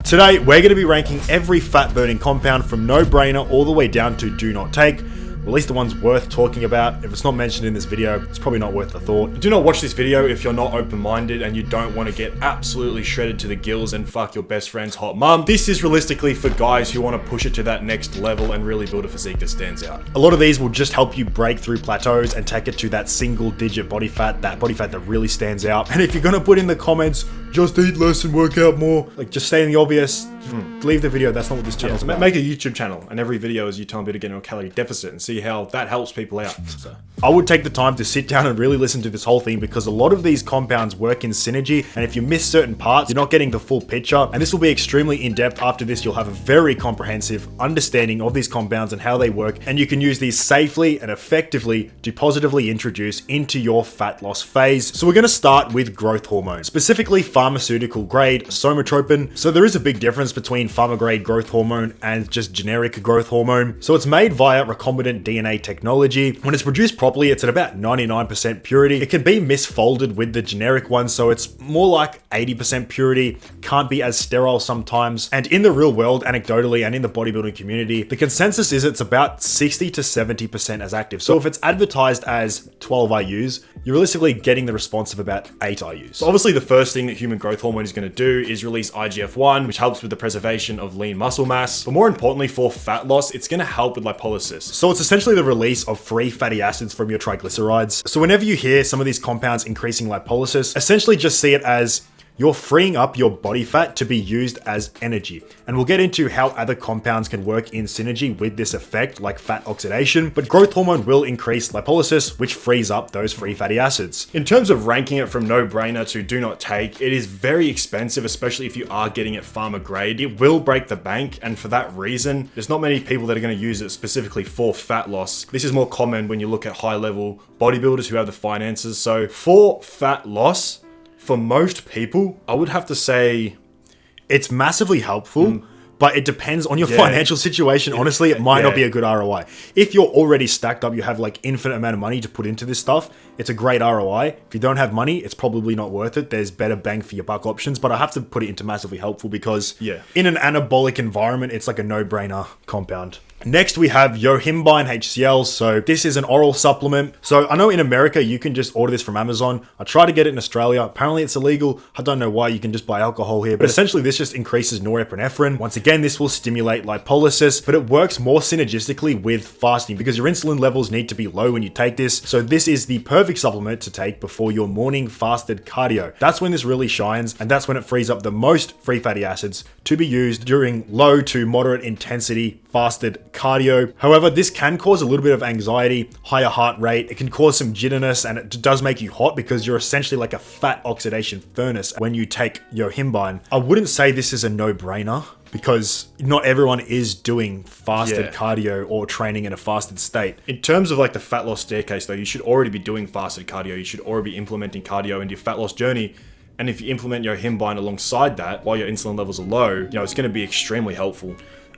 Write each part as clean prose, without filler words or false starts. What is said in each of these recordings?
Today, we're going to be ranking every fat burning compound from no-brainer all the way down to do not take. At least the ones worth talking about. If it's not mentioned in this video, it's probably not worth the thought. Do not watch this video if you're not open-minded and you don't want to get absolutely shredded to the gills and fuck your best friend's hot mum. This is realistically for guys who want to push it to that next level and really build a physique that stands out. A lot of these will just help you break through plateaus and take it to that single-digit body fat, that really stands out. And if you're gonna put in the comments, just eat less and work out more, like just stating the obvious, leave the video. That's not what this channel is about. Make a YouTube channel and every video is you telling me to get in a calorie deficit and see how that helps people out. So I would take the time to sit down and really listen to this whole thing because a lot of these compounds work in synergy, and if you miss certain parts, you're not getting the full picture. And this will be extremely in-depth. After this, you'll have a very comprehensive understanding of these compounds and how they work, and you can use these safely and effectively to positively introduce into your fat loss phase. So we're going to start with growth hormone, specifically pharmaceutical grade somatropin. So there is a big difference between pharma grade growth hormone and just generic growth hormone. So it's made via recombinant DNA technology. When it's produced properly, it's at about 99% purity. It can be misfolded with the generic one, so it's more like 80% purity, can't be as sterile sometimes. And in the real world, anecdotally, and in the bodybuilding community, the consensus is it's about 60 to 70% as active. So if it's advertised as 12 IUs, you're realistically getting the response of about 8 IUs. So obviously the first thing that human growth hormone is going to do is release IGF-1, which helps with the preservation of lean muscle mass. But more importantly for fat loss, it's going to help with lipolysis. So it's essentially the release of free fatty acids from your triglycerides. So whenever you hear some of these compounds increasing lipolysis, essentially just see it as you're freeing up your body fat to be used as energy. And we'll get into how other compounds can work in synergy with this effect, like fat oxidation, but growth hormone will increase lipolysis, which frees up those free fatty acids. In terms of ranking it from no-brainer to do not take, it is very expensive, especially if you are getting it pharma grade. It will break the bank, and for that reason, there's not many people that are going to use it specifically for fat loss. This is more common when you look at high-level bodybuilders who have the finances. So for fat loss, for most people, I would have to say it's massively helpful, but it depends on your financial situation. Honestly, it might not be a good ROI. If you're already stacked up, you have like infinite amount of money to put into this stuff, it's a great ROI. If you don't have money, it's probably not worth it. There's better bang for your buck options, but I have to put it into massively helpful because in an anabolic environment, it's like a no-brainer compound. Next, we have Yohimbine HCL. So this is an oral supplement. So I know in America, you can just order this from Amazon. I tried to get it in Australia. Apparently it's illegal. I don't know why. You can just buy alcohol here, but essentially this just increases norepinephrine. Once again, this will stimulate lipolysis, but it works more synergistically with fasting because your insulin levels need to be low when you take this. So this is the perfect supplement to take before your morning fasted cardio. That's when this really shines, and that's when it frees up the most free fatty acids to be used during low to moderate intensity fasted cardio. However, this can cause a little bit of anxiety, higher heart rate. It can cause some jitteriness, and it does make you hot because you're essentially like a fat oxidation furnace when you take Yohimbine. I wouldn't say this is a no-brainer because not everyone is doing fasted cardio or training in a fasted state. In terms of like the fat loss staircase though, you should already be doing fasted cardio. You should already be implementing cardio into your fat loss journey. And if you implement Yohimbine alongside that while your insulin levels are low, it's going to be extremely helpful.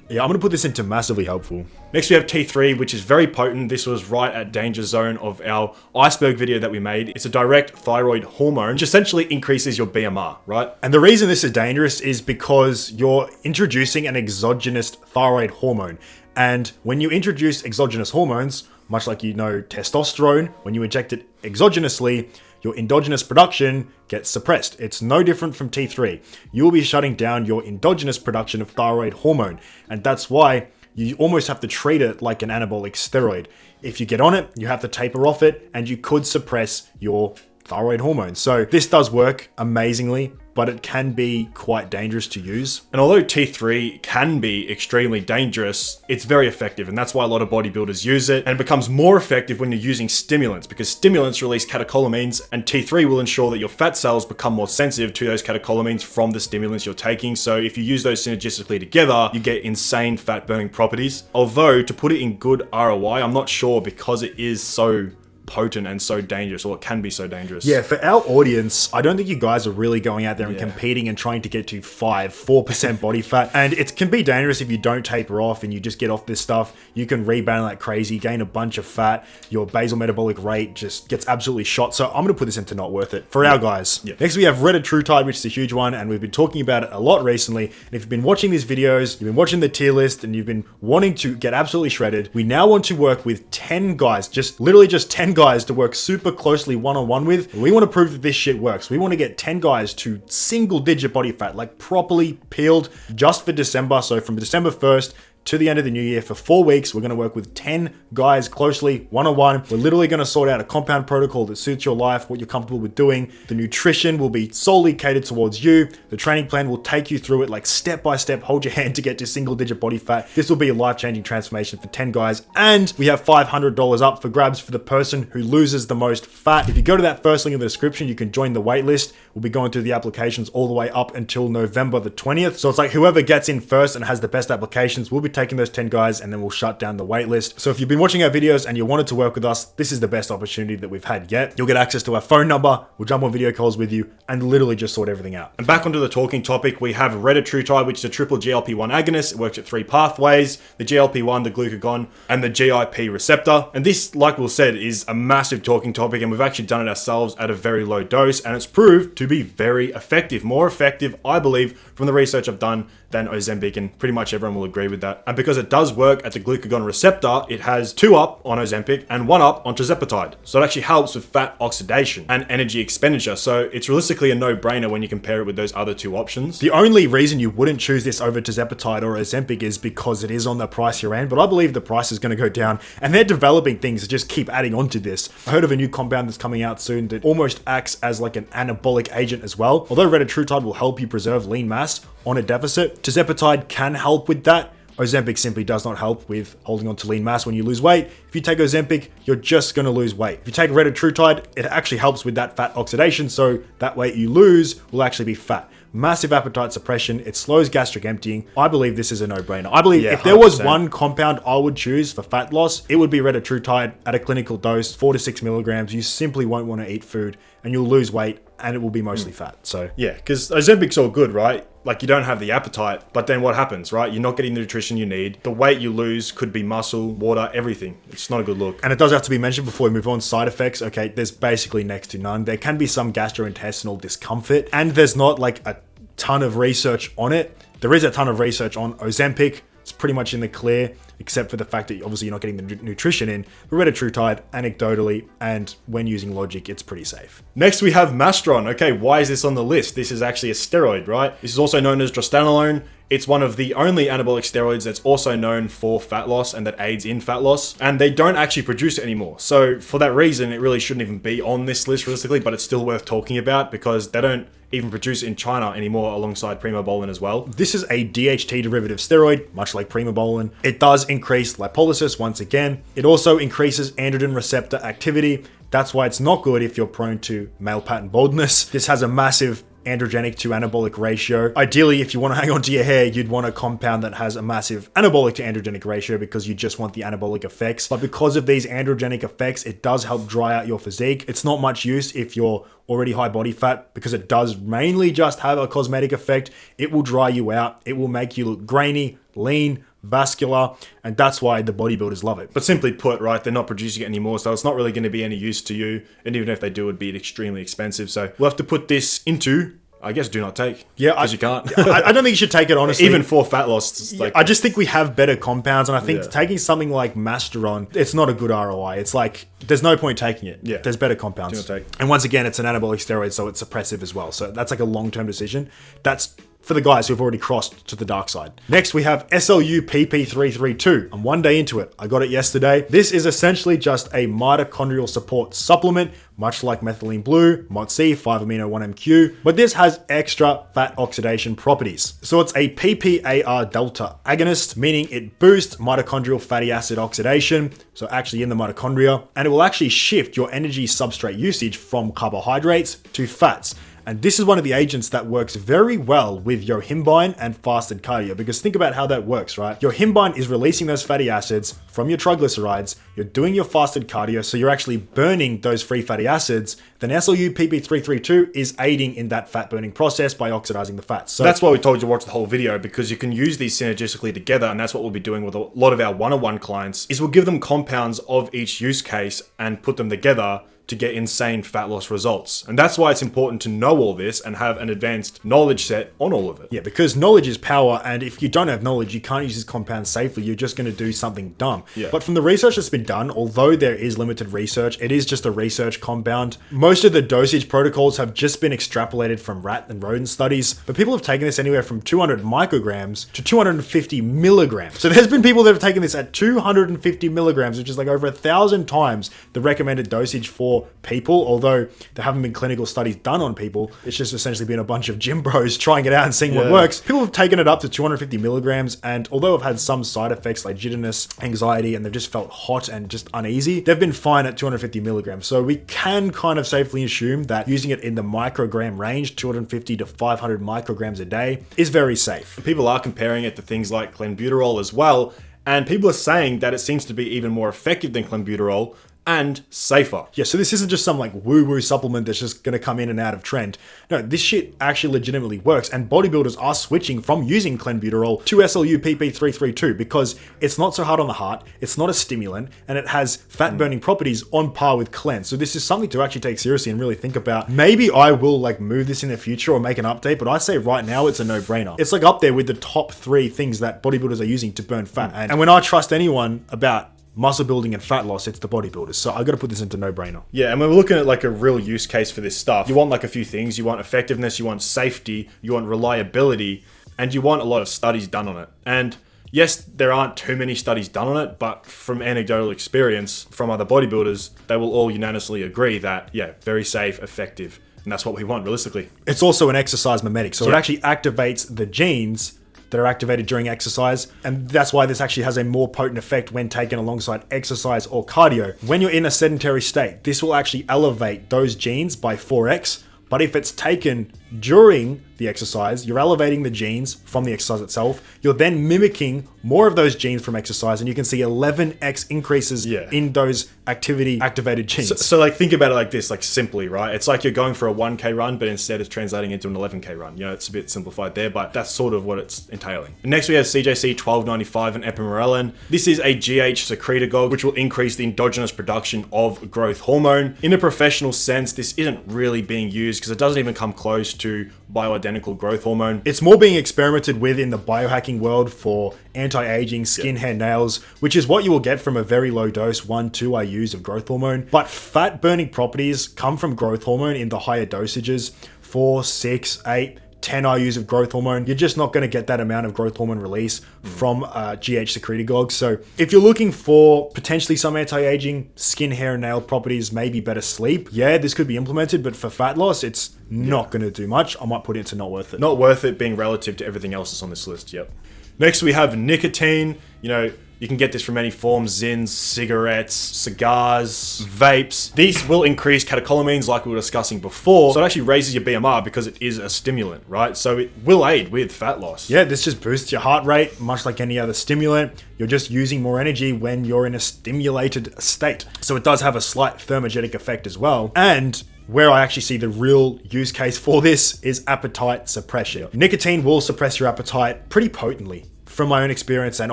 Yeah, I'm going to put this into massively helpful. Next we have T3, which is very potent. This was right at danger zone of our iceberg video that we made. It's a direct thyroid hormone, which essentially increases your BMR, right? And the reason this is dangerous is because you're introducing an exogenous thyroid hormone. And when you introduce exogenous hormones, much like testosterone, when you inject it exogenously, your endogenous production gets suppressed. It's no different from T3. You will be shutting down your endogenous production of thyroid hormone. And that's why you almost have to treat it like an anabolic steroid. If you get on it, you have to taper off it, and you could suppress your thyroid hormone. So this does work amazingly, but it can be quite dangerous to use. And although T3 can be extremely dangerous, it's very effective, and that's why a lot of bodybuilders use it, and it becomes more effective when you're using stimulants, because stimulants release catecholamines, and T3 will ensure that your fat cells become more sensitive to those catecholamines from the stimulants you're taking. So if you use those synergistically together, you get insane fat burning properties. Although to put it in good ROI, I'm not sure because it is so potent and so dangerous, or it can be so dangerous. Yeah, for our audience, I don't think you guys are really going out there and competing and trying to get to 4% body fat. And it can be dangerous if you don't taper off and you just get off this stuff. You can rebound like crazy, gain a bunch of fat. Your basal metabolic rate just gets absolutely shot. So I'm going to put this into not worth it for our guys. Next, we have Retatrutide, which is a huge one. And we've been talking about it a lot recently. And if you've been watching these videos, you've been watching the tier list, and you've been wanting to get absolutely shredded, we now want to work with 10 guys, literally just 10 guys to work super closely one-on-one with. We want to prove that this shit works. We want to get 10 guys to single-digit body fat, like properly peeled, just for December. So from December 1st to the end of the new year, for 4 weeks, we're going to work with 10 guys closely, one-on-one. We're literally going to sort out a compound protocol that suits your life, what you're comfortable with doing. The nutrition will be solely catered towards you. The training plan will take you through it like step by step, hold your hand to get to single-digit body fat. This will be a life-changing transformation for 10 guys. And we have $500 up for grabs for the person who loses the most fat. If you go to that first link in the description, you can join the waitlist. We'll be going through the applications all the way up until November the 20th. So it's like whoever gets in first and has the best applications will be taking those 10 guys, and then we'll shut down the waitlist. So if you've been watching our videos and you wanted to work with us, this is the best opportunity that we've had yet. You'll get access to our phone number. We'll jump on video calls with you and literally just sort everything out. And back onto the talking topic, we have Retatrutide, which is a triple GLP-1 agonist. It works at 3 pathways: the GLP-1, the glucagon, and the GIP receptor. And this, like we said, is a massive talking topic, and we've actually done it ourselves at a very low dose, and it's proved to be very effective. More effective, I believe, from the research I've done, than Ozempic, and pretty much everyone will agree with that. And because it does work at the glucagon receptor, it has 2 up on Ozempic and 1 up on Tirzepatide. So it actually helps with fat oxidation and energy expenditure. So it's realistically a no-brainer when you compare it with those other 2 options. The only reason you wouldn't choose this over Tirzepatide or Ozempic is because it is on the pricier end, but I believe the price is going to go down, and they're developing things to just keep adding on to this. I heard of a new compound that's coming out soon that almost acts as like an anabolic agent as well. Although Retatrutide will help you preserve lean mass on a deficit, Tirzepatide can help with that. Ozempic simply does not help with holding on to lean mass when you lose weight. If you take Ozempic, you're just going to lose weight. If you take Retatrutide, it actually helps with that fat oxidation, so that weight you lose will actually be fat. Massive appetite suppression, it slows gastric emptying. I believe this is a no-brainer. I believe if there was one compound I would choose for fat loss, it would be Retatrutide at a clinical dose, 4 to 6 milligrams. You simply won't want to eat food, and you'll lose weight, and it will be mostly fat. So yeah, because Ozempic's all good, right? Like, you don't have the appetite, but then what happens, right? You're not getting the nutrition you need. The weight you lose could be muscle, water, everything. It's not a good look. And it does have to be mentioned before we move on, side effects. Okay, there's basically next to none. There can be some gastrointestinal discomfort, and there's not like a ton of research on it. There is a ton of research on Ozempic. It's pretty much in the clear, except for the fact that obviously you're not getting the nutrition in. But Retatrutide, anecdotally, and when using logic, it's pretty safe. Next, we have Masteron. Okay, why is this on the list? This is actually a steroid, right? This is also known as drostanolone. It's one of the only anabolic steroids that's also known for fat loss and that aids in fat loss. And they don't actually produce it anymore. So for that reason, it really shouldn't even be on this list realistically, but it's still worth talking about because they don't even produce it in China anymore alongside Primobolan as well. This is a DHT derivative steroid, much like Primobolan. It does increase lipolysis once again. It also increases androgen receptor activity. That's why it's not good if you're prone to male pattern baldness. This has a massive androgenic to anabolic ratio. Ideally, if you want to hang on to your hair, you'd want a compound that has a massive anabolic to androgenic ratio because you just want the anabolic effects. But because of these androgenic effects, it does help dry out your physique. It's not much use if you're already high body fat because it does mainly just have a cosmetic effect. It will dry you out. It will make you look grainy, lean, vascular, and that's why the bodybuilders love it. But simply put, right, they're not producing it anymore, so it's not really going to be any use to you, and even if they do, it'd be extremely expensive. So we'll have to put this into, I guess, do not take. Yeah, because you can't. I don't think you should take it, honestly. Even for fat loss. Like, I just think we have better compounds, and I think taking something like Masteron, it's not a good ROI. It's like, there's no point taking it. Yeah. There's better compounds. Do not take. And once again, it's an anabolic steroid, so it's suppressive as well. So that's like a long-term decision. That's for the guys who've already crossed to the dark side. Next, we have SLU PP332. I'm 1 day into it. I got it yesterday. This is essentially just a mitochondrial support supplement, much like Methylene Blue, MOTS-c, 5-amino-1-MQ, but this has extra fat oxidation properties. So it's a PPAR delta agonist, meaning it boosts mitochondrial fatty acid oxidation, so actually in the mitochondria, and it will actually shift your energy substrate usage from carbohydrates to fats. And this is one of the agents that works very well with Yohimbine and fasted cardio, because think about how that works, right? Yohimbine is releasing those fatty acids from your triglycerides. You're doing your fasted cardio, so you're actually burning those free fatty acids. Then SLU-PP332 is aiding in that fat burning process by oxidizing the fats. So that's why we told you to watch the whole video, because you can use these synergistically together, and that's what we'll be doing with a lot of our one-on-one clients, is we'll give them compounds of each use case and put them together to get insane fat loss results. And that's why it's important to know all this and have an advanced knowledge set on all of it. Yeah, because knowledge is power, and if you don't have knowledge, you can't use this compound safely. You're just going to do something dumb. Yeah. But from the research that's been done, although there is limited research, it is just a research compound. Most of the dosage protocols have just been extrapolated from rat and rodent studies, but people have taken this anywhere from 200 micrograms to 250 milligrams. So there's been people that have taken this at 250 milligrams, which is like over 1,000 times the recommended dosage for people, although there haven't been clinical studies done on people. It's just essentially been a bunch of gym bros trying it out and seeing what works. People have taken it up to 250 milligrams, and although I've had some side effects like jitterness, anxiety, and they've just felt hot and just uneasy, they've been fine at 250 milligrams. So we can kind of safely assume that using it in the microgram range, 250 to 500 micrograms a day, is very safe. People are comparing it to things like Clenbuterol as well, and people are saying that it seems to be even more effective than Clenbuterol and safer. Yeah, so this isn't just some like woo-woo supplement that's just going to come in and out of trend. No, this shit actually legitimately works, and bodybuilders are switching from using Clenbuterol to SLU-PP332 because it's not so hard on the heart, it's not a stimulant, and it has fat-burning properties on par with Clen. So this is something to actually take seriously and really think about. Maybe I will like move this in the future or make an update, but I say right now it's a no-brainer. It's like up there with the top 3 things that bodybuilders are using to burn fat. And when I trust anyone about muscle building and fat loss, it's the bodybuilders. So I got to put this into no-brainer. Yeah, and when we're looking at like a real use case for this stuff, you want like a few things. You want effectiveness, you want safety, you want reliability, and you want a lot of studies done on it. And yes, there aren't too many studies done on it, but from anecdotal experience from other bodybuilders, they will all unanimously agree that, yeah, very safe, effective. And that's what we want realistically. It's also an exercise mimetic. So it actually activates the genes that are activated during exercise, and that's why this actually has a more potent effect when taken alongside exercise or cardio. When you're in a sedentary state, this will actually elevate those genes by 4x, but if it's taken during the exercise, you're elevating the genes from the exercise itself. You're then mimicking more of those genes from exercise, and you can see 11x increases in those activity activated genes. So like think about it like this, like simply, right? It's like you're going for a 1K run, but instead it's translating into an 11K run. You know, it's a bit simplified there, but that's sort of what it's entailing. Next we have CJC 1295 and Ipamorelin. This is a GH secretagogue, which will increase the endogenous production of growth hormone. In a professional sense, this isn't really being used because it doesn't even come close to bioidentical growth hormone. It's more being experimented with in the biohacking world for anti-aging, skin, hair, nails, which is what you will get from a very low dose, 1-2 IUs of growth hormone. But fat burning properties come from growth hormone in the higher dosages, 4, 6, 8, 10 IUs of growth hormone. You're just not going to get that amount of growth hormone release from GH secretagogue. So if you're looking for potentially some anti-aging, skin, hair, and nail properties, maybe better sleep, yeah, this could be implemented, but for fat loss, it's not going to do much. I might put it into not worth it. Not worth it being relative to everything else that's on this list, yep. Next we have nicotine. You know, you can get this from any forms: zins, cigarettes, cigars, vapes. These will increase catecholamines like we were discussing before. So it actually raises your BMR because it is a stimulant, right? So it will aid with fat loss. Yeah, this just boosts your heart rate, much like any other stimulant. You're just using more energy when you're in a stimulated state. So it does have a slight thermogenic effect as well. And where I actually see the real use case for this is appetite suppression. Nicotine will suppress your appetite pretty potently. From my own experience, and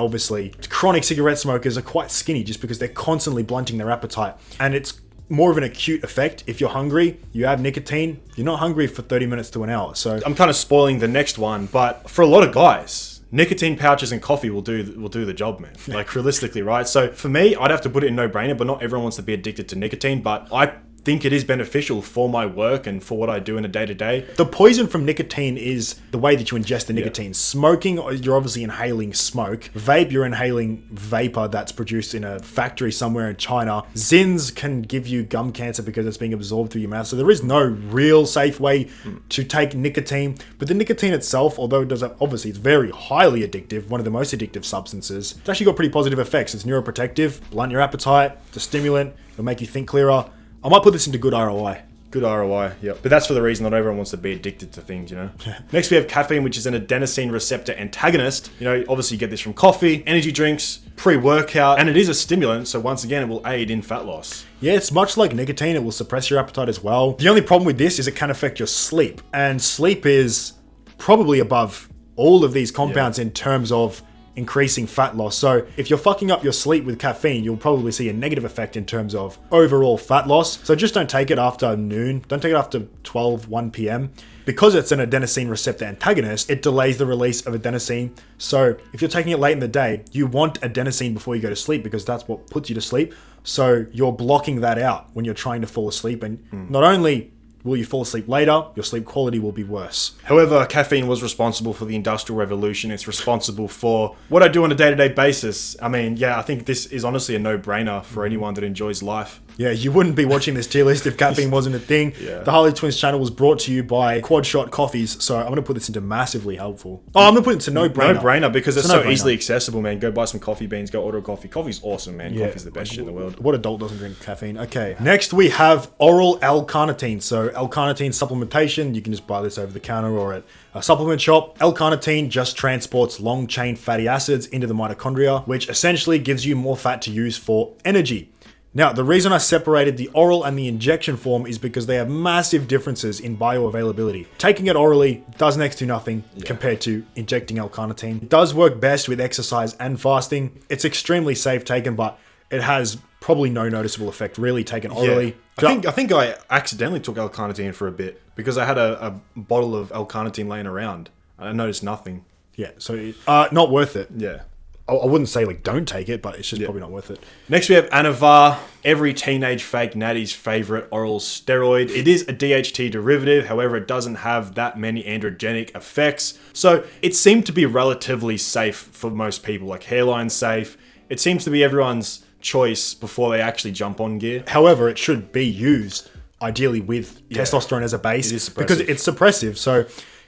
obviously chronic cigarette smokers are quite skinny just because they're constantly blunting their appetite, and it's more of an acute effect. If you're hungry, you have nicotine, you're not hungry for 30 minutes to an hour. So I'm kind of spoiling the next one, but for a lot of guys, nicotine pouches and coffee will do the job, man. Like realistically, right? So for me, I'd have to put it in no-brainer, but not everyone wants to be addicted to nicotine, but I think it is beneficial for my work and for what I do in a day-to-day. The poison from nicotine is the way that you ingest the nicotine. Smoking, you're obviously inhaling smoke. Vape, you're inhaling vapor that's produced in a factory somewhere in China. Zins can give you gum cancer because it's being absorbed through your mouth. So there is no real safe way to take nicotine. But the nicotine itself, although it does obviously it's very highly addictive, one of the most addictive substances, it's actually got pretty positive effects. It's neuroprotective, blunt your appetite, it's a stimulant, it'll make you think clearer. I might put this into good ROI. Good ROI, yep. But that's for the reason not everyone wants to be addicted to things, you know? Next, we have caffeine, which is an adenosine receptor antagonist. You know, obviously you get this from coffee, energy drinks, pre-workout, and it is a stimulant, so once again, it will aid in fat loss. Yeah, it's much like nicotine. It will suppress your appetite as well. The only problem with this is it can affect your sleep, and sleep is probably above all of these compounds in terms of increasing fat loss. So if you're fucking up your sleep with caffeine, you'll probably see a negative effect in terms of overall fat loss. So just don't take it after noon. Don't take it after 1 p.m. Because it's an adenosine receptor antagonist, it delays the release of adenosine. So if you're taking it late in the day, you want adenosine before you go to sleep because that's what puts you to sleep. So you're blocking that out when you're trying to fall asleep. And not only will you fall asleep later, your sleep quality will be worse. However, caffeine was responsible for the Industrial Revolution. It's responsible for what I do on a day-to-day basis. I mean, yeah, I think this is honestly a no-brainer for anyone that enjoys life. Yeah, you wouldn't be watching this tier list if caffeine wasn't a thing. Yeah. The Harley Twins channel was brought to you by Quad Shot Coffees, so I'm going to put this into massively helpful. Oh, I'm going to put it into no-brainer. No-brainer because it's so easily accessible, man. Go buy some coffee beans, go order a coffee. Coffee's awesome, man. Yeah. Coffee's the best shit in the world. What adult doesn't drink caffeine? Okay. Next, we have oral L-carnitine. So L-carnitine supplementation, you can just buy this over the counter or at a supplement shop. L-carnitine just transports long-chain fatty acids into the mitochondria, which essentially gives you more fat to use for energy. Now, the reason I separated the oral and the injection form is because they have massive differences in bioavailability. Taking it orally does next to nothing compared to injecting L-carnitine. It does work best with exercise and fasting. It's extremely safe taken, but it has probably no noticeable effect really taken orally. Yeah. I think I accidentally took L-carnitine for a bit because I had a bottle of L-carnitine laying around and I noticed nothing. Yeah, so not worth it. Yeah. I wouldn't say like don't take it, but it's just probably not worth it. Next we have Anavar, every teenage fake natty's favorite oral steroid. It is a DHT derivative, however it doesn't have that many androgenic effects. So it seemed to be relatively safe for most people, like hairline safe. It seems to be everyone's choice before they actually jump on gear. However, it should be used ideally with testosterone as a base because it's suppressive. So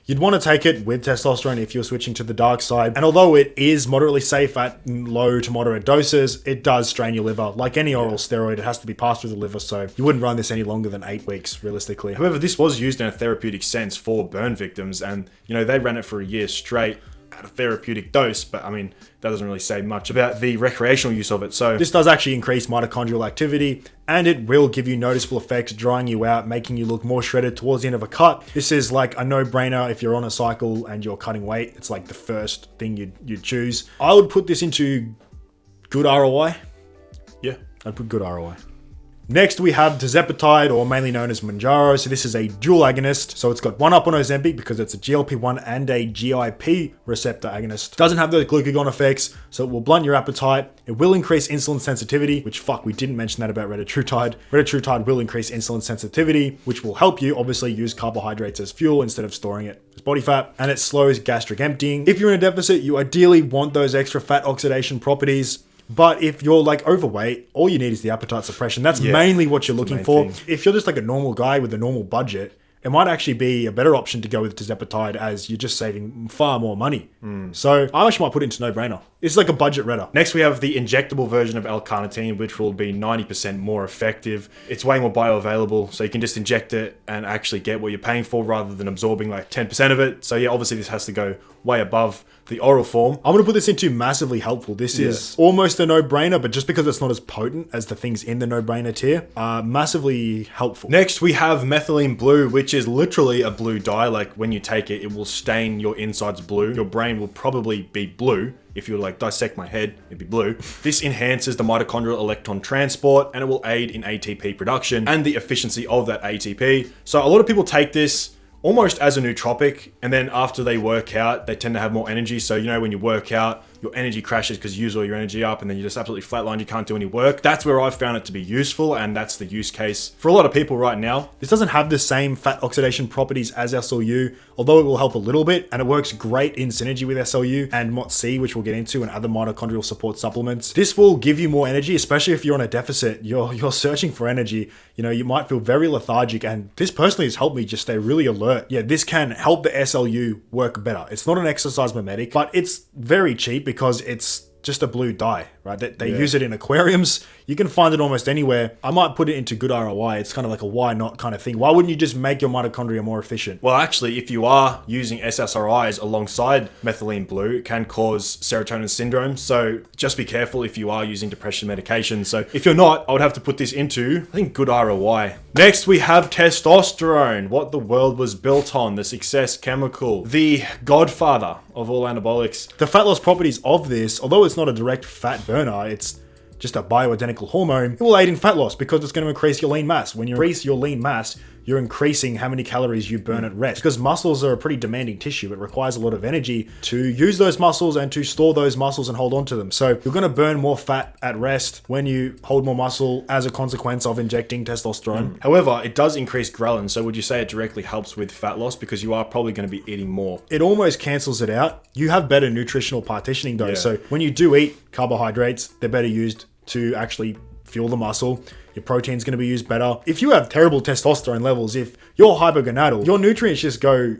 you'd want to take it with testosterone if you're switching to the dark side. And although it is moderately safe at low to moderate doses, it does strain your liver. Like any oral steroid, it has to be passed through the liver. So you wouldn't run this any longer than 8 weeks, realistically. However, this was used in a therapeutic sense for burn victims. And, you know, they ran it for a year straight at a therapeutic dose. But, I mean, that doesn't really say much about the recreational use of it. So this does actually increase mitochondrial activity, and it will give you noticeable effects, drying you out, making you look more shredded towards the end of a cut. This is like a no-brainer if you're on a cycle and you're cutting weight. It's like the first thing you'd choose. I would put this into good ROI. Yeah, I'd put good ROI. Next, we have Tirzepatide, or mainly known as Mounjaro. So this is a dual agonist. So it's got one up on Ozempic because it's a GLP-1 and a GIP receptor agonist. Doesn't have those glucagon effects, so it will blunt your appetite. It will increase insulin sensitivity, which we didn't mention that about Retatrutide. Retatrutide will increase insulin sensitivity, which will help you obviously use carbohydrates as fuel instead of storing it as body fat. And it slows gastric emptying. If you're in a deficit, you ideally want those extra fat oxidation properties. But if you're like overweight, all you need is the appetite suppression. That's mainly what you're looking for. If you're just like a normal guy with a normal budget, it might actually be a better option to go with Tirzepatide as you're just saving far more money. So I actually might put it into no-brainer. It's like a budget redder. Next, we have the injectable version of L-carnitine, which will be 90% more effective. It's way more bioavailable, so you can just inject it and actually get what you're paying for rather than absorbing like 10% of it. So yeah, obviously this has to go way above the oral form. I'm going to put this into massively helpful. This is almost a no-brainer, but just because it's not as potent as the things in the no-brainer tier, massively helpful. Next, we have Methylene Blue, which is literally a blue dye. Like when you take it, it will stain your insides blue. Your brain will probably be blue. If you like dissect my head, it'd be blue. This enhances the mitochondrial electron transport and it will aid in ATP production and the efficiency of that ATP. So a lot of people take this almost as a nootropic, and then after they work out, they tend to have more energy. So, you know, when you work out, your energy crashes because you use all your energy up and then you're just absolutely flatlined, you can't do any work. That's where I've found it to be useful, and that's the use case for a lot of people right now. This doesn't have the same fat oxidation properties as SLU, although it will help a little bit, and it works great in synergy with SLU and MOTS-c, which we'll get into, and other mitochondrial support supplements. This will give you more energy, especially if you're on a deficit. You're searching for energy. You know, you might feel very lethargic, and this personally has helped me just stay really alert. Yeah, this can help the SLU work better. It's not an exercise mimetic, but it's very cheap because it's just a blue dye. right? They use it in aquariums. You can find it almost anywhere. I might put it into good ROI. It's kind of like a why not kind of thing. Why wouldn't you just make your mitochondria more efficient? Well, actually, if you are using SSRIs alongside methylene blue, it can cause serotonin syndrome. So just be careful if you are using depression medication. So if you're not, I would have to put this into, I think, good ROI. Next, we have testosterone, what the world was built on, the success chemical, the godfather of all anabolics. The fat loss properties of this, although it's not a direct fat burner, it's just a bioidentical hormone, it will aid in fat loss because it's going to increase your lean mass. When you increase your lean mass, you're increasing how many calories you burn at rest. Because muscles are a pretty demanding tissue. It requires a lot of energy to use those muscles and to store those muscles and hold on to them. So you're going to burn more fat at rest when you hold more muscle as a consequence of injecting testosterone. However, it does increase ghrelin. So would you say it directly helps with fat loss because you are probably going to be eating more? It almost cancels it out. You have better nutritional partitioning though. So when you do eat carbohydrates, they're better used to actually fuel the muscle. Your protein's going to be used better. If you have terrible testosterone levels, if you're hypergonadal, your nutrients just go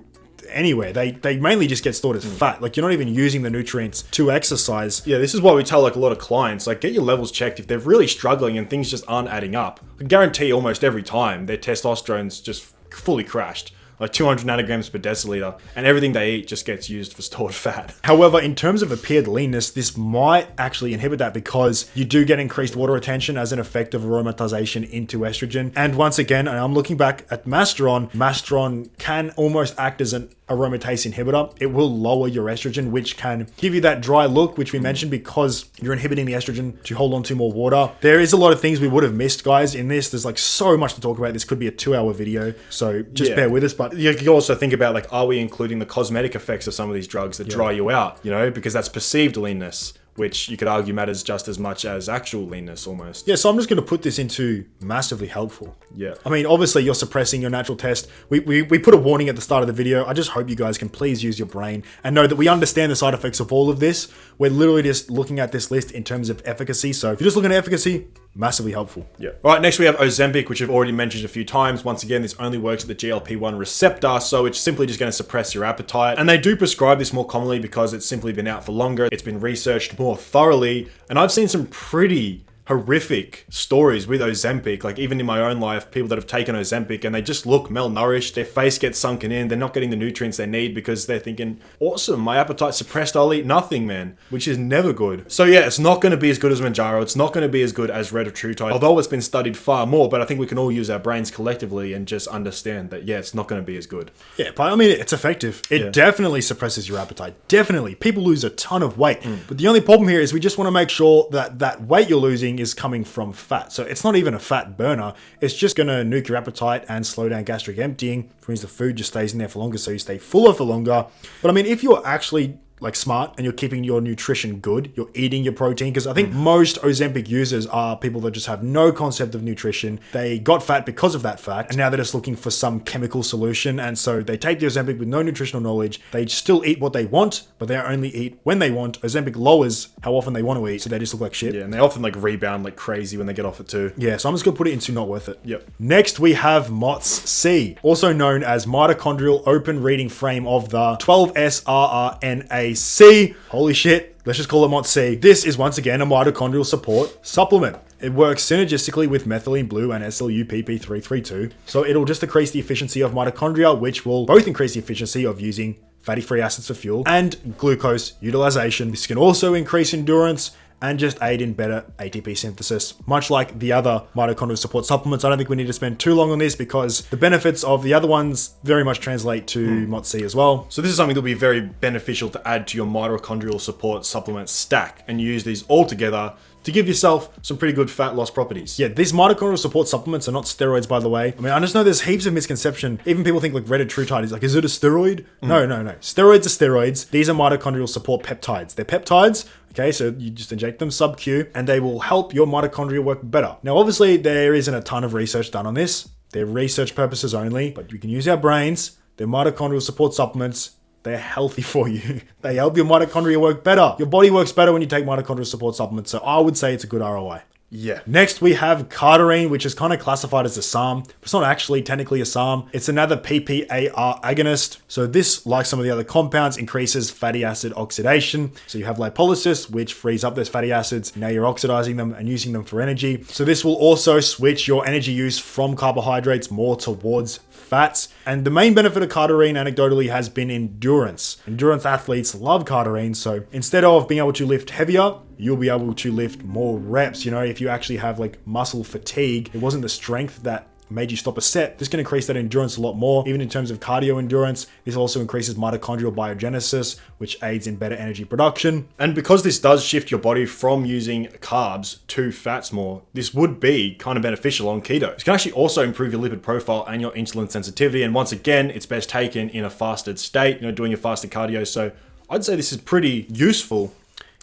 anywhere. They mainly just get stored as fat. Like, you're not even using the nutrients to exercise. Yeah, this is why we tell like a lot of clients, like, get your levels checked if they're really struggling and things just aren't adding up. I guarantee almost every time their testosterone's just fully crashed. Like 200 nanograms per deciliter, and everything they eat just gets used for stored fat. However, in terms of appeared leanness, this might actually inhibit that because you do get increased water retention as an effect of aromatization into estrogen. And once again, I'm looking back at Masteron. Masteron can almost act as an aromatase inhibitor. It will lower your estrogen, which can give you that dry look, which we mentioned, because you're inhibiting the estrogen to hold on to more water. There is a lot of things we would have missed, guys, in this. There's like so much to talk about. This could be a 2-hour video, so just bear with us. But you can also think about, like, are we including the cosmetic effects of some of these drugs that dry you out, you know, because that's perceived leanness, which you could argue matters just as much as actual leanness almost. Yeah, so I'm just going to put this into massively helpful. Yeah. I mean, obviously you're suppressing your natural test. We put a warning at the start of the video. I just hope you guys can please use your brain and know that we understand the side effects of all of this. We're literally just looking at this list in terms of efficacy. So if you're just looking at efficacy, massively helpful. Yeah. All right, next we have Ozempic, which I've already mentioned a few times. Once again, this only works at the GLP-1 receptor, so it's simply just going to suppress your appetite. And they do prescribe this more commonly because it's simply been out for longer. It's been researched more thoroughly, and I've seen some pretty horrific stories with Ozempic. Like, even in my own life, people that have taken Ozempic and they just look malnourished, their face gets sunken in, they're not getting the nutrients they need because they're thinking, awesome, my appetite's suppressed, I'll eat nothing, man, which is never good. So yeah, it's not going to be as good as Mounjaro, it's not going to be as good as Retatrutide, although it's been studied far more, but I think we can all use our brains collectively and just understand that, yeah, it's not going to be as good. Yeah, but I mean, it's effective. It definitely suppresses your appetite. Definitely. People lose a ton of weight. But the only problem here is we just want to make sure that that weight you're losing is coming from fat. So it's not even a fat burner. It's just going to nuke your appetite and slow down gastric emptying, which means the food just stays in there for longer, so you stay fuller for longer. But I mean, if you're actually like smart and you're keeping your nutrition good, you're eating your protein, because I think most Ozempic users are people that just have no concept of nutrition. They got fat because of that fact, and now they're just looking for some chemical solution, and so they take the Ozempic with no nutritional knowledge. They still eat what they want, but they only eat when they want. Ozempic lowers how often they want to eat, so they just look like shit. Yeah, and they often like rebound like crazy when they get off it too. Yeah, so I'm just gonna put it into not worth it. Yep. Next, we have MOTS-c, also known as mitochondrial open reading frame of the 12S-RRNA-C. Holy shit, let's just call it MOTS-c. This is once again a mitochondrial support supplement. It works synergistically with methylene blue and SLU-PP332. So it'll just increase the efficiency of mitochondria, which will both increase the efficiency of using fatty free acids for fuel and glucose utilization. This can also increase endurance and just aid in better ATP synthesis. Much like the other mitochondrial support supplements, I don't think we need to spend too long on this because the benefits of the other ones very much translate to MOTS-c as well. So this is something that will be very beneficial to add to your mitochondrial support supplement stack, and you use these all together to give yourself some pretty good fat loss properties. Yeah, these mitochondrial support supplements are not steroids, by the way. I mean, I just know there's heaps of misconception. Even people think like Retatrutide is like, is it a steroid? No. Steroids are steroids. These are mitochondrial support peptides. They're peptides. Okay, so you just inject them sub-Q and they will help your mitochondria work better. Now, obviously, there isn't a ton of research done on this. They're research purposes only, but we can use our brains. They're mitochondrial support supplements. They're healthy for you. They help your mitochondria work better. Your body works better when you take mitochondrial support supplements, so I would say it's a good ROI. Yeah. Next, we have Cardarine, which is kind of classified as a SARM. It's not actually technically a SARM. It's another PPAR agonist. So this, like some of the other compounds, increases fatty acid oxidation. So you have lipolysis, which frees up those fatty acids. Now you're oxidizing them and using them for energy. So this will also switch your energy use from carbohydrates more towards fats. And the main benefit of Cardarine anecdotally has been endurance. Endurance athletes love Cardarine. So instead of being able to lift heavier, you'll be able to lift more reps. You know, if you actually have like muscle fatigue, it wasn't the strength that made you stop a set. This can increase that endurance a lot more. Even in terms of cardio endurance, this also increases mitochondrial biogenesis, which aids in better energy production. And because this does shift your body from using carbs to fats more, this would be kind of beneficial on keto. It can actually also improve your lipid profile and your insulin sensitivity. And once again, it's best taken in a fasted state, you know, doing your fasted cardio. So I'd say this is pretty useful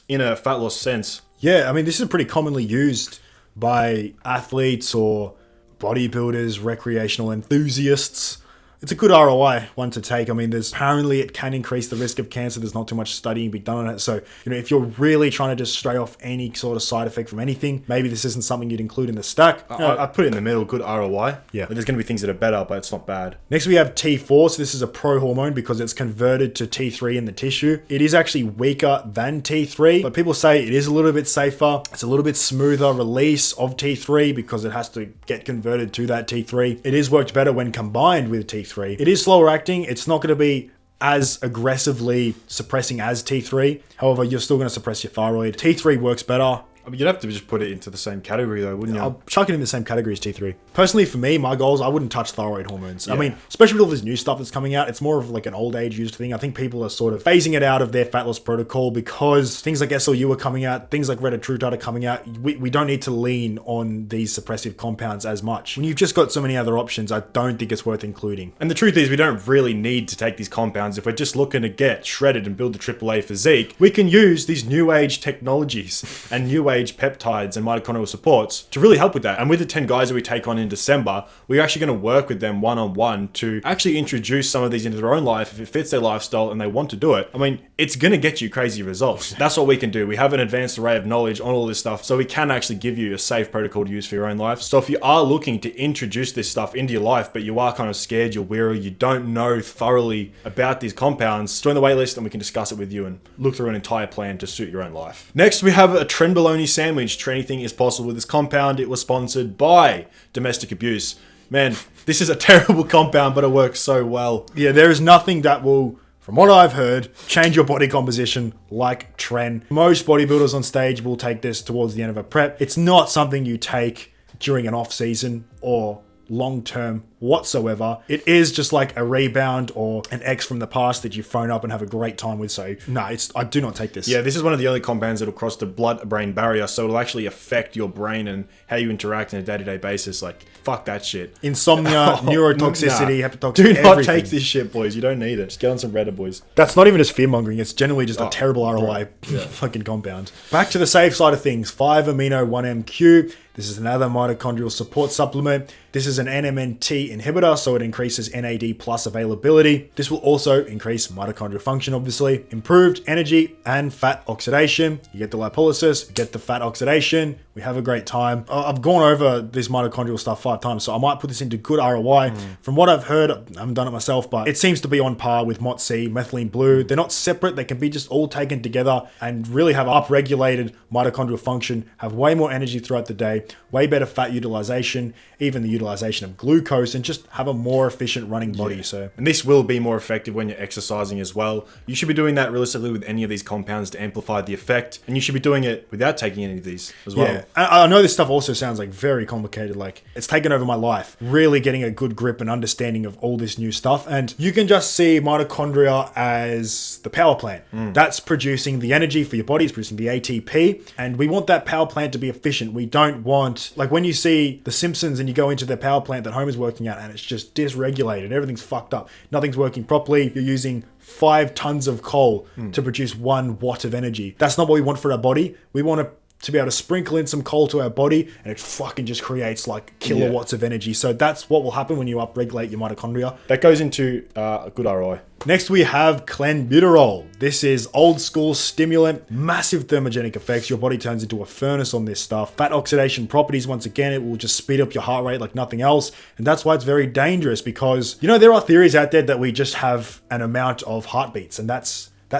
in a fat loss sense. Yeah, I mean, this is pretty commonly used by athletes or bodybuilders, recreational enthusiasts. It's a good ROI one to take. I mean, apparently it can increase the risk of cancer. There's not too much studying being done on it. So, you know, if you're really trying to just stray off any sort of side effect from anything, maybe this isn't something you'd include in the stack. I put it in the middle, good ROI. Yeah. There's going to be things that are better, but it's not bad. Next, we have T4. So this is a pro-hormone because it's converted to T3 in the tissue. It is actually weaker than T3, but people say it is a little bit safer. It's a little bit smoother release of T3 because it has to get converted to that T3. It is worked better when combined with T3. It is slower acting. It's not going to be as aggressively suppressing as T3. However, you're still going to suppress your thyroid. T3 works better. I mean, you'd have to just put it into the same category though, wouldn't you? I'll chuck it in the same category as T3. Personally, for me, my goals, I wouldn't touch thyroid hormones. Yeah. I mean, especially with all this new stuff that's coming out, it's more of like an old age used thing. I think people are sort of phasing it out of their fat loss protocol because things like SLU are coming out, things like Retatrutide are coming out. We don't need to lean on these suppressive compounds as much. When you've just got so many other options, I don't think it's worth including. And the truth is, we don't really need to take these compounds. If we're just looking to get shredded and build the AAA physique, we can use these new age technologies and new age peptides and mitochondrial supports to really help with that. And with the 10 guys that we take on in December, we're actually going to work with them one-on-one to actually introduce some of these into their own life if it fits their lifestyle and they want to do it. I mean, it's going to get you crazy results. That's what we can do. We have an advanced array of knowledge on all this stuff, so we can actually give you a safe protocol to use for your own life. So if you are looking to introduce this stuff into your life, but you are kind of scared, you're weary, you don't know thoroughly about these compounds, join the waitlist and we can discuss it with you and look through an entire plan to suit your own life. Next, we have a Trenbolone sandwich. Anything is possible with this compound. It was sponsored by Domestic Abuse. Man, this is a terrible compound, but it works so well. Yeah, there is nothing that will, from what I've heard, change your body composition like Tren. Most bodybuilders on stage will take this towards the end of a prep. It's not something you take during an off season or long term whatsoever. It is just like a rebound or an ex from the past that you phone up and have a great time with. So no, I do not take this. Yeah, this is one of the only compounds that'll cross the blood-brain barrier, so it'll actually affect your brain and how you interact on a day-to-day basis. Like, fuck that shit. Insomnia, neurotoxicity, hepatotoxicity. Do not take this shit, boys. You don't need it. Just get on some Reddit, boys. That's not even just fear-mongering. It's generally just a terrible ROI fucking compound. Back to the safe side of things. 5-amino-1-MQ. This is another mitochondrial support supplement. This is an NMNT inhibitor, so it increases NAD plus availability. This will also increase mitochondrial function, obviously. Improved energy and fat oxidation. You get the lipolysis, you get the fat oxidation. We have a great time. I've gone over this mitochondrial stuff 5 times, so I might put this into good ROI. From what I've heard, I haven't done it myself, but it seems to be on par with MOTS-c, methylene blue. They're not separate. They can be just all taken together and really have upregulated mitochondrial function, have way more energy throughout the day, way better fat utilization, even the utilization of glucose, and just have a more efficient running body. So, and this will be more effective when you're exercising as well. You should be doing that realistically with any of these compounds to amplify the effect, and you should be doing it without taking any of these as well. Yeah, I know this stuff also sounds like very complicated. Like, it's taken over my life, really getting a good grip and understanding of all this new stuff. And you can just see mitochondria as the power plant. That's producing the energy for your body. It's producing the ATP, and we want that power plant to be efficient. We don't want, like when you see The Simpsons and you go into their power plant that Homer's working at and it's just dysregulated, everything's fucked up, nothing's working properly, you're using 5 tons of coal to produce 1 watt of energy. That's not what we want for our body. We want to to be able to sprinkle in some coal to our body, and it fucking just creates like kilowatts of energy. So that's what will happen when you upregulate your mitochondria. That goes into a good ROI. Next we have Clenbuterol. This is old school stimulant, massive thermogenic effects. Your body turns into a furnace on this stuff. Fat oxidation properties, once again, it will just speed up your heart rate like nothing else. And that's why it's very dangerous, because, you know, there are theories out there that we just have an amount of heartbeats, and that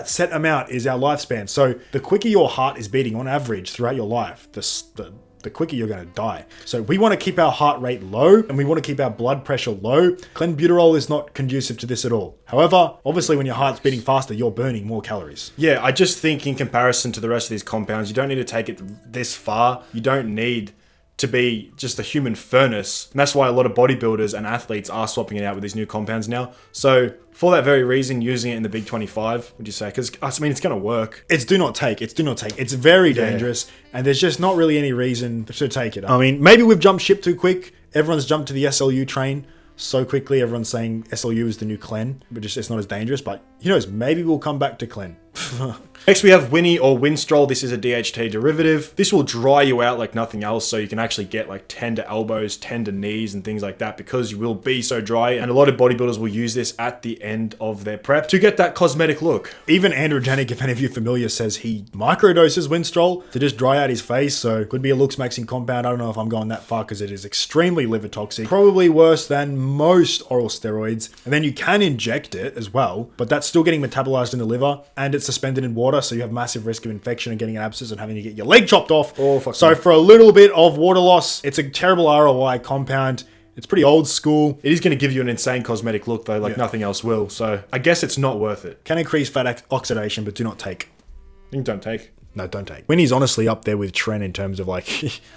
set amount is our lifespan. So the quicker your heart is beating on average throughout your life, the quicker you're going to die. So we want to keep our heart rate low, and we want to keep our blood pressure low. Clenbuterol is not conducive to this at all. However, obviously when your heart's beating faster, you're burning more calories. Yeah, I just think in comparison to the rest of these compounds, you don't need to take it this far. You don't need to be just a human furnace. And that's why a lot of bodybuilders and athletes are swapping it out with these new compounds now. So for that very reason, using it in the big 25, would you say? Because, I mean, it's going to work. It's do not take. It's do not take. It's very dangerous, and there's just not really any reason to take it. I mean, maybe we've jumped ship too quick. Everyone's jumped to the SLU train so quickly. Everyone's saying SLU is the new Clen, but just it's not as dangerous. But who knows? Maybe we'll come back to Clen. Next we have Winnie or Winstrol. This is a DHT derivative. This will dry you out like nothing else, so you can actually get like tender elbows, tender knees and things like that, because you will be so dry. And a lot of bodybuilders will use this at the end of their prep to get that cosmetic look. Even Androgenic, if any of you are familiar, says he microdoses Winstrol to just dry out his face, so could be a looks maxing compound. I don't know if I'm going that far because it is extremely liver toxic, probably worse than most oral steroids. And then you can inject it as well, but that's still getting metabolized in the liver, and it's suspended in water, so you have massive risk of infection and getting an abscess and having to get your leg chopped off. Oh, fuck so me. for a little bit of water loss, it's a terrible ROI compound. It's pretty old school. It is going to give you an insane cosmetic look though, like nothing else will. So I guess it's not worth it. Can increase fat oxidation, but do not take. You don't take. No, don't take. Winnie's honestly up there with Tren in terms of like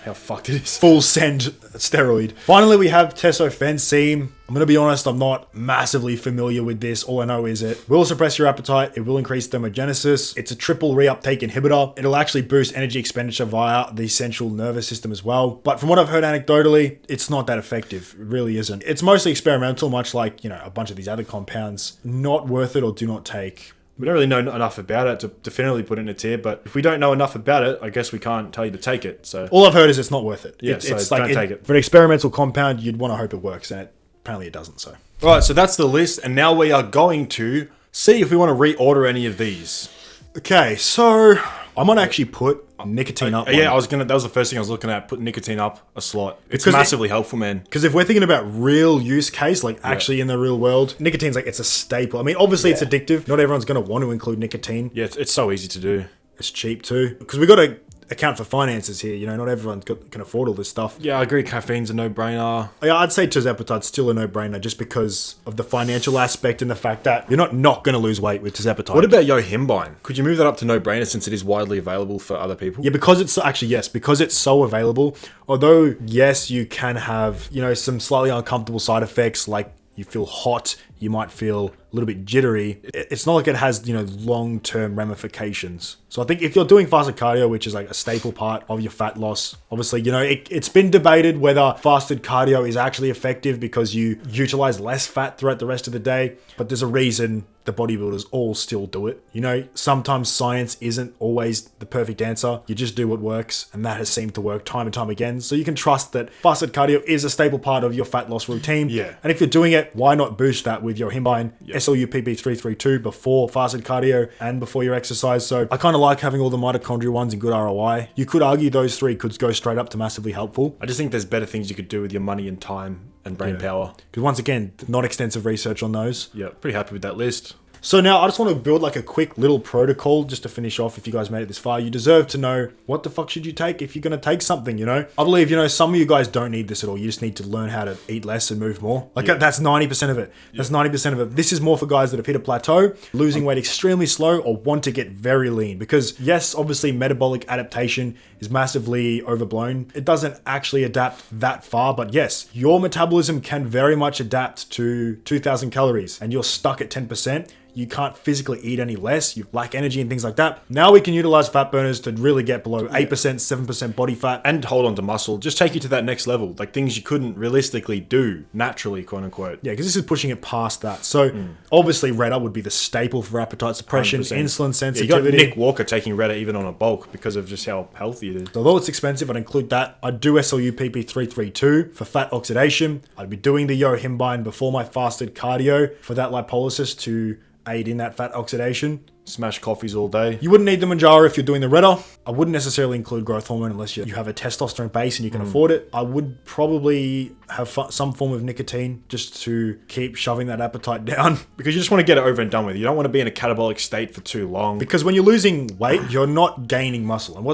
how fucked it is. Full send steroid. Finally, we have Testosterone. I'm going to be honest, I'm not massively familiar with this. All I know is it will suppress your appetite. It will increase thermogenesis. It's a triple reuptake inhibitor. It'll actually boost energy expenditure via the central nervous system as well. But from what I've heard anecdotally, it's not that effective. It really isn't. It's mostly experimental, much like, you know, a bunch of these other compounds. Not worth it or do not take. We don't really know enough about it to definitively put it in a tier, but if we don't know enough about it, I guess we can't tell you to take it. So all I've heard is it's not worth it. Yeah, so don't take it. For an experimental compound, you'd want to hope it works, and apparently it doesn't. So right, so that's the list, and now we are going to see if we want to reorder any of these. Okay, so I might actually put nicotine up. Yeah, that was the first thing I was looking at. Put nicotine up a slot. It's massively helpful, man. Because if we're thinking about real use case, like actually in the real world, nicotine's like, it's a staple. I mean, obviously it's addictive. Not everyone's going to want to include nicotine. Yeah, it's so easy to do. It's cheap too. Because we got to account for finances here. You know, not everyone can afford all this stuff. Yeah, I agree. Caffeine's a no-brainer. Yeah, I'd say Tirzepatide's still a no-brainer just because of the financial aspect and the fact that you're not going to lose weight with Tirzepatide. What about Yohimbine? Could you move that up to no-brainer since it is widely available for other people? Yeah, because it's actually, yes, because it's so available. Although, yes, you can have, you know, some slightly uncomfortable side effects, like you feel hot, you might feel a little bit jittery. It's not like it has, you know, long-term ramifications. So I think if you're doing fasted cardio, which is like a staple part of your fat loss, obviously, you know, it's been debated whether fasted cardio is actually effective because you utilize less fat throughout the rest of the day. But there's a reason the bodybuilders all still do it. You know, sometimes science isn't always the perfect answer. You just do what works, and that has seemed to work time and time again. So you can trust that fasted cardio is a staple part of your fat loss routine. Yeah. And if you're doing it, why not boost that with your Yohimbine SLU PP332 before fasted cardio and before your exercise? So I kind of like having all the mitochondria ones in good ROI. You could argue those three could go straight up to massively helpful. I just think there's better things you could do with your money and time and brain power. Because once again, not extensive research on those. Yeah, pretty happy with that list. So now I just want to build like a quick little protocol just to finish off. If you guys made it this far, you deserve to know what the fuck should you take if you're going to take something, you know? I believe, you know, some of you guys don't need this at all. You just need to learn how to eat less and move more. Like that's 90% of it. That's 90% of it. This is more for guys that have hit a plateau, losing weight extremely slow, or want to get very lean. Because yes, obviously metabolic adaptation is massively overblown. It doesn't actually adapt that far, but yes, your metabolism can very much adapt to 2000 calories and you're stuck at 10%. you can't physically eat any less, you lack energy and things like that. Now we can utilize fat burners to really get below 8%, 7% body fat. And hold on to muscle. Just take you to that next level. Like things you couldn't realistically do naturally, quote unquote. Yeah, because this is pushing it past that. So obviously Reta would be the staple for appetite suppression, 100%. Insulin sensitivity. You got Nick Walker taking Reta even on a bulk because of just how healthy it is. Although it's expensive, I'd include that. I'd do SLU PP332 for fat oxidation. I'd be doing the Yohimbine before my fasted cardio for that lipolysis to aid in that fat oxidation. Smash coffees all day. You wouldn't need the Manjaro if you're doing the Reta. I wouldn't necessarily include growth hormone unless you have a testosterone base and you can afford it. I would probably have some form of nicotine just to keep shoving that appetite down. Because you just want to get it over and done with. You don't want to be in a catabolic state for too long. Because when you're losing weight, you're not gaining muscle. And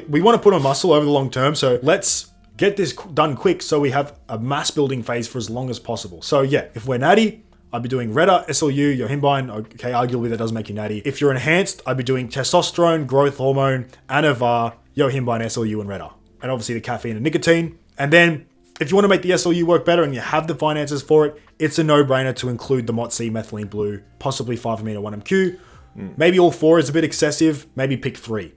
we want to put on muscle over the long term. So let's get this done quick so we have a mass building phase for as long as possible. So yeah, if we're natty, I'd be doing Reta, SLU, Yohimbine. Okay, arguably that doesn't make you natty. If you're enhanced, I'd be doing testosterone, growth hormone, Anavar, Yohimbine, SLU, and Reta. And obviously the caffeine and nicotine. And then if you want to make the SLU work better and you have the finances for it, it's a no-brainer to include the MOTS-c methylene blue, possibly 5-amino 1MQ. Maybe all 4 is a bit excessive. Maybe pick 3.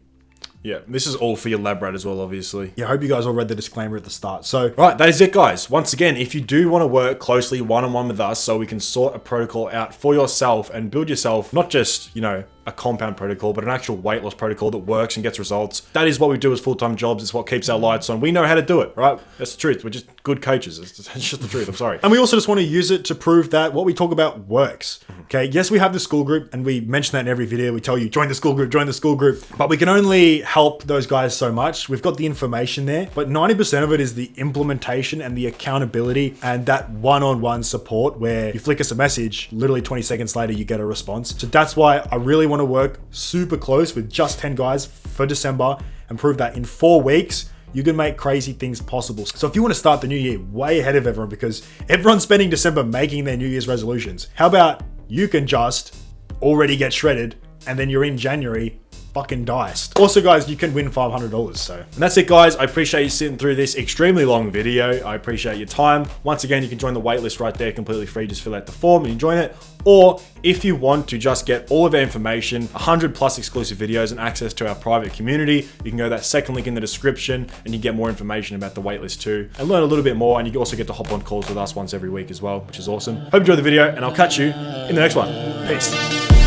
Yeah, this is all for your lab rat as well, obviously. Yeah, I hope you guys all read the disclaimer at the start. So, right, that is it, guys. Once again, if you do want to work closely one-on-one with us so we can sort a protocol out for yourself and build yourself, not just, you know, a compound protocol, but an actual weight loss protocol that works and gets results. That is what we do as full-time jobs. It's what keeps our lights on. We know how to do it, right? That's the truth. We're just good coaches. It's just the truth. I'm sorry. And we also just want to use it to prove that what we talk about works. Okay, yes, we have the school group, and we mention that in every video. We tell you, join the school group, join the school group. But we can only help those guys so much. We've got the information there, but 90% of it is the implementation and the accountability and that one-on-one support where you flick us a message, literally 20 seconds later, you get a response. So that's why I really want to work super close with just 10 guys for December and prove that in 4 weeks, you can make crazy things possible. So if you want to start the new year way ahead of everyone, because everyone's spending December making their New Year's resolutions, how about you can just already get shredded and then you're in January fucking diced. Also, guys, you can win $500. So, and that's it, guys. I appreciate you sitting through this extremely long video. I appreciate your time. Once again, you can join the waitlist right there, completely free. Just fill out the form and you join it. Or if you want to just get all of our information, 100+ exclusive videos and access to our private community, you can go to that second link in the description and you get more information about the waitlist too and learn a little bit more. And you also get to hop on calls with us once every week as well, which is awesome. Hope you enjoyed the video and I'll catch you in the next one. Peace.